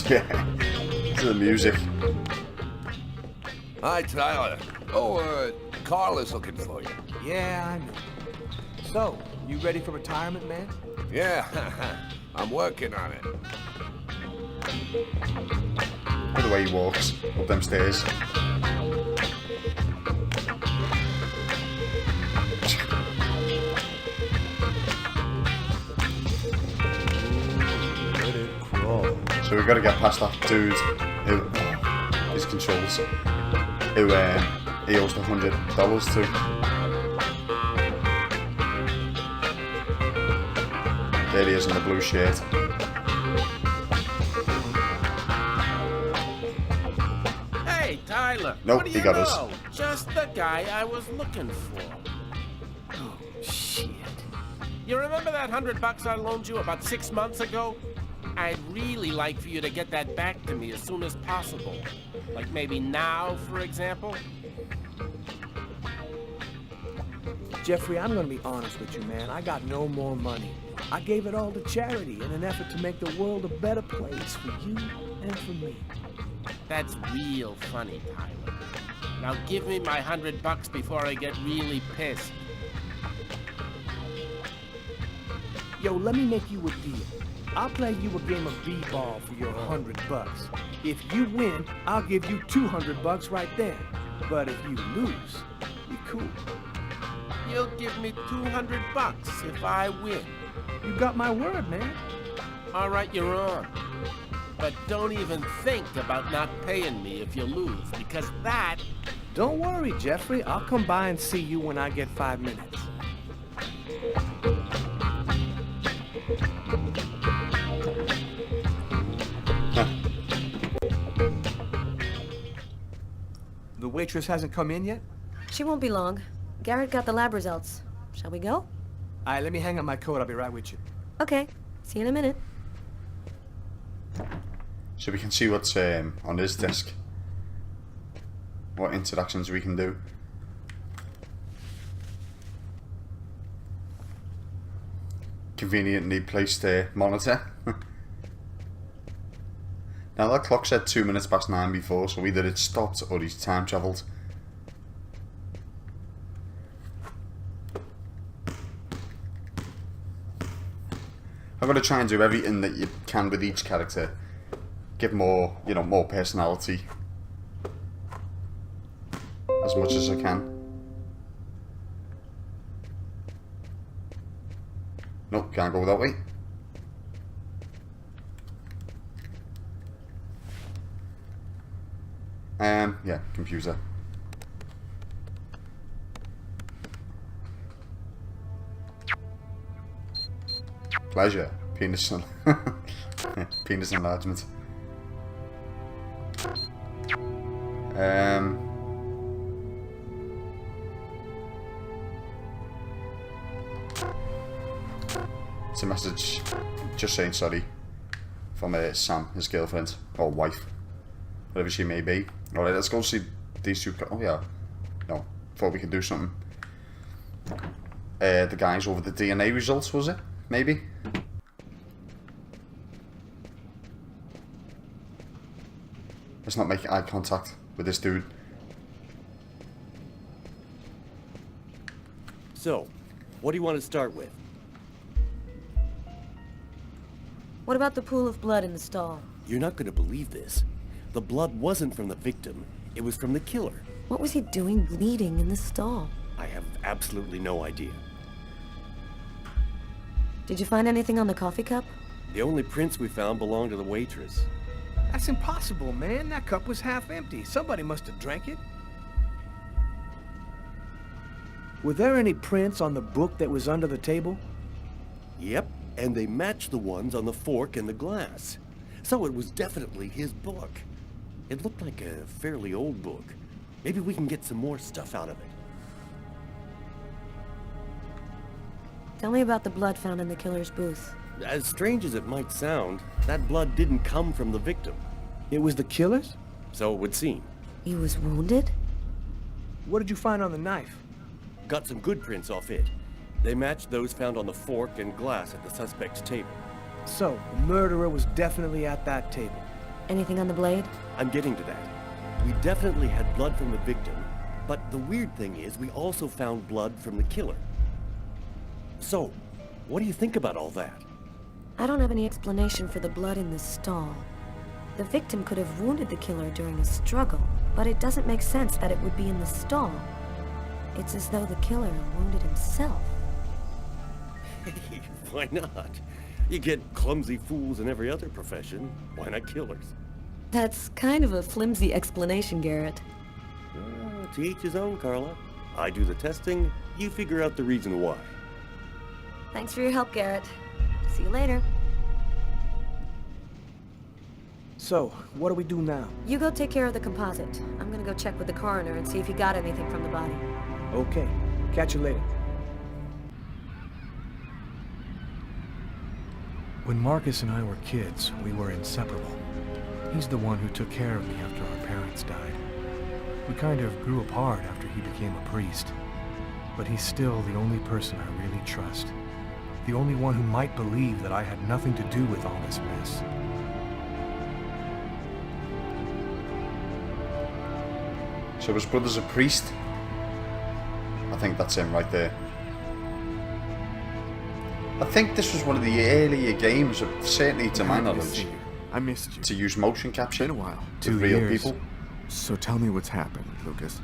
Yeah, to the music. Hi, Tyler. Oh, Carl is looking for you. Yeah, I know. So, you ready for retirement, man? Yeah, I'm working on it. Look at the way he walks up them stairs. Let it crawl. So we've got to get past that dude who his controls, who he owes $100 to. There he is in the blue shirt. Hey, Tyler. Nope, what do he you got know? us. Just the guy I was looking for. Oh, shit. You remember that $100 I loaned you about 6 months ago? I'd really like for you to get that back to me as soon as possible. Like maybe now, for example? Jeffrey, I'm gonna be honest with you, man. I got no more money. I gave it all to charity in an effort to make the world a better place for you and for me. That's real funny, Tyler. Now give me my $100 before I get really pissed. Yo, let me make you a deal. I'll play you a game of b-ball for your $100. If you win, I'll give you $200 right then. But if you lose, be cool. You'll give me $200 if I win. You got my word, man. All right, you're on. But don't even think about not paying me if you lose, because that... Don't worry, Jeffrey. I'll come by and see you when I get 5 minutes. The waitress hasn't come in yet? She won't be long. Garrett got the lab results. Shall we go? All right, let me hang up my coat. I'll be right with you. Okay. See you in a minute. So we can see what's on his desk. What interactions we can do. Conveniently placed monitor. Now that clock said 2 minutes past 9 before, so either it stopped or he's time travelled. I'm going to try and do everything that you can with each character. Give more, more personality. As much as I can. Nope, can't go that way. Yeah, computer. Pleasure. Penis penis enlargement. It's a message just saying sorry from Sam, his girlfriend or wife, whatever she may be. Alright, let's go see these two. Oh yeah, no, thought we could do something. The guys over the DNA results, was it? Maybe. Let's not make eye contact with this dude. So, what do you want to start with? What about the pool of blood in the stall? You're not going to believe this. The blood wasn't from the victim. It was from the killer. What was he doing bleeding in the stall? I have absolutely no idea. Did you find anything on the coffee cup? The only prints we found belonged to the waitress. That's impossible, man. That cup was half empty. Somebody must have drank it. Were there any prints on the book that was under the table? Yep, and they matched the ones on the fork and the glass. So it was definitely his book. It looked like a fairly old book. Maybe we can get some more stuff out of it. Tell me about the blood found in the killer's booth. As strange as it might sound, that blood didn't come from the victim. It was the killer's? So it would seem. He was wounded? What did you find on the knife? Got some good prints off it. They matched those found on the fork and glass at the suspect's table. So, the murderer was definitely at that table. Anything on the blade? I'm getting to that. We definitely had blood from the victim, but the weird thing is we also found blood from the killer. So, what do you think about all that? I don't have any explanation for the blood in the stall. The victim could have wounded the killer during a struggle, but it doesn't make sense that it would be in the stall. It's as though the killer wounded himself. Hey, why not? You get clumsy fools in every other profession. Why not killers? That's kind of a flimsy explanation, Garrett. To each his own, Carla. I do the testing, you figure out the reason why. Thanks for your help, Garrett. See you later. So, what do we do now? You go take care of the composite. I'm gonna go check with the coroner and see if he got anything from the body. Okay. Catch you later. When Marcus and I were kids, we were inseparable. He's the one who took care of me after our parents died. We kind of grew apart after he became a priest. But he's still the only person I really trust. The only one who might believe that I had nothing to do with all this mess. So his brother's a priest? I think that's him right there. I think this was one of the earlier games, certainly to my knowledge, I missed you. to use motion capture Been a while. with 2 real years. people. So tell me what's happened, Lucas.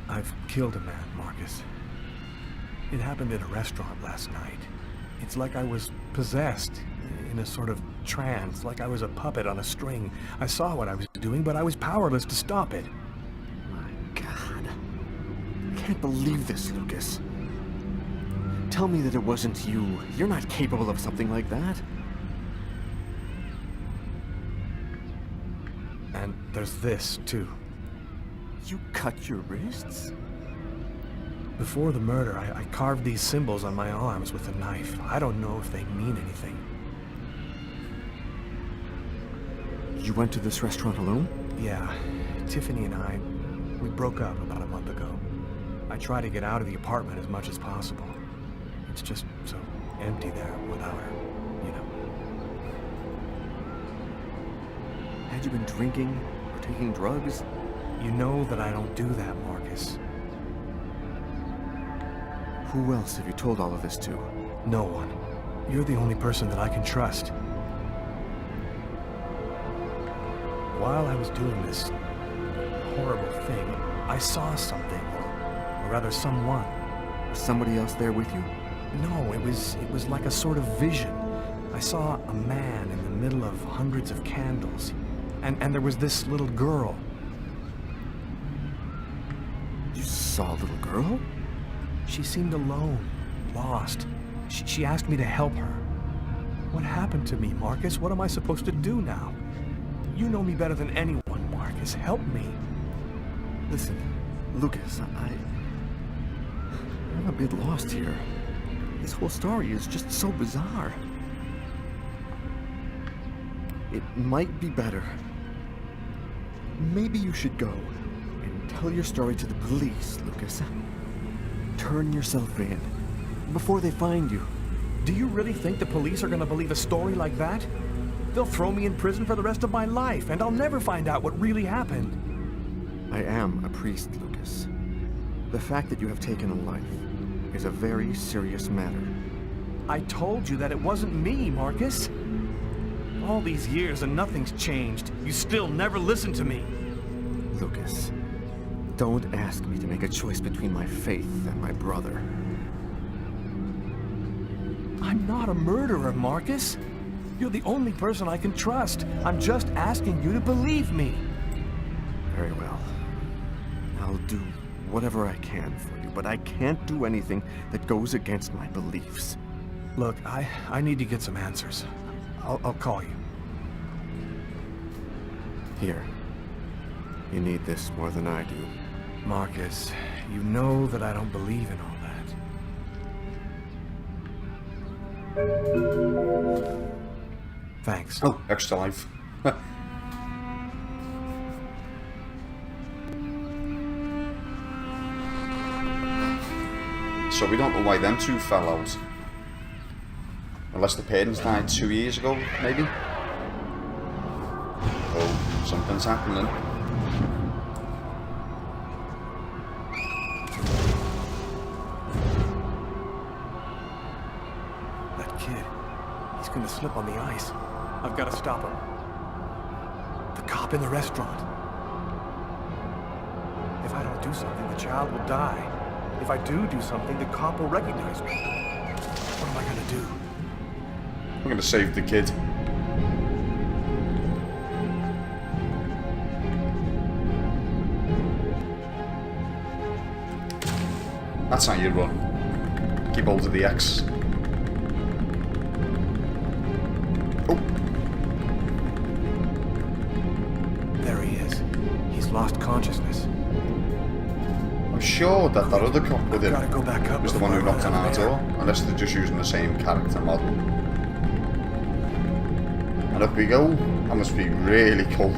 I've killed a man, Marcus. It happened at a restaurant last night. It's like I was possessed, in a sort of trance, like I was a puppet on a string. I saw what I was doing, but I was powerless to stop it. My God. I can't believe this, Lucas. Tell me that it wasn't you. You're not capable of something like that. And there's this, too. You cut your wrists? Before the murder, I carved these symbols on my arms with a knife. I don't know if they mean anything. You went to this restaurant alone? Yeah, Tiffany and I, we broke up about a month ago. I try to get out of the apartment as much as possible. It's just so empty there without her, you know. Had you been drinking or taking drugs? You know that I don't do that, Marcus. Who else have you told all of this to? No one. You're the only person that I can trust. While I was doing this horrible thing, I saw something, or rather someone. Was somebody else there with you? No, it was like a sort of vision. I saw a man in the middle of hundreds of candles, and there was this little girl. You saw a little girl? She seemed alone, lost. She asked me to help her. What happened to me, Marcus? What am I supposed to do now? You know me better than anyone, Marcus. Help me. Listen, Lucas, I'm a bit lost here. This whole story is just so bizarre. It might be better. Maybe you should go and tell your story to the police, Lucas. Turn yourself in before they find you. Do you really think the police are gonna believe a story like that? They'll throw me in prison for the rest of my life, and I'll never find out what really happened. I am a priest, Lucas. The fact that you have taken a life is a very serious matter. I told you that it wasn't me, Marcus. All these years and nothing's changed. You still never listen to me. Lucas, don't ask me to make a choice between my faith and my brother. I'm not a murderer, Marcus. You're the only person I can trust. I'm just asking you to believe me. Very well. I'll do whatever I can for you, but I can't do anything that goes against my beliefs. Look, I need to get some answers. I'll call you. Here. You need this more than I do. Marcus, you know that I don't believe in all that. Thanks. Oh, extra life. So we don't know why them two fell out. Unless the parents died 2 years ago, maybe? Oh, something's happening. That kid, he's gonna slip on the ice. I've got to stop him. The cop in the restaurant. If I don't do something, the child will die. If I do something, the cop will recognize me. What am I gonna do? I'm gonna save the kid. That's how you run. Keep hold of the X. Oh. There he is. He's lost consciousness. I'm sure that other cop with him Gotta go back up was the one who knocked on our door, unless they're just using the same character model. And up we go. That must be really cold.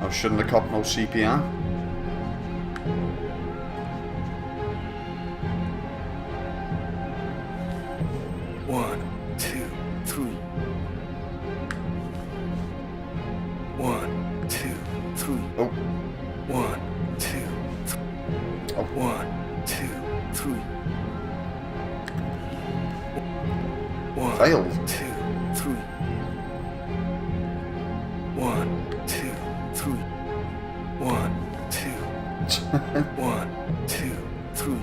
Now, shouldn't the cop know CPR? Failed. 2, 3. 1, 2, 3. 1, 2. 1, 2, 3.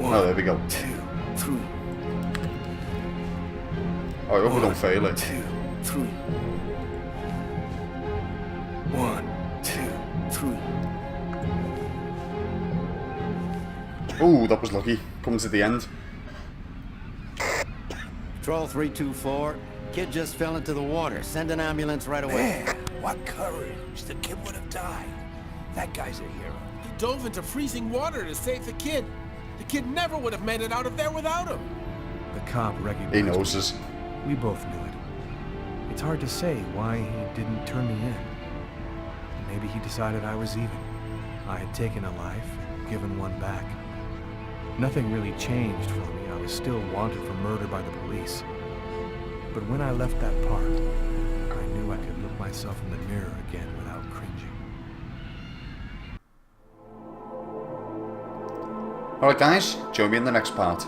Oh, there we go. 2, 3. Oh, I hope we don't fail it. 2, 3. 1, 2, 3. Oh, that was lucky. Coming to the end. Patrol 324. Kid just fell into the water. Send an ambulance right away. Man, what courage. The kid would have died. That guy's a hero. He dove into freezing water to save the kid. The kid never would have made it out of there without him. The cop recognized He knows us. We both knew it. It's hard to say why he didn't turn me in. Maybe he decided I was even. I had taken a life and given one back. Nothing really changed for me. I was still wanted for murder by the police. But when I left that park, I knew I could look myself in the mirror again without cringing. Alright guys, join me in the next part.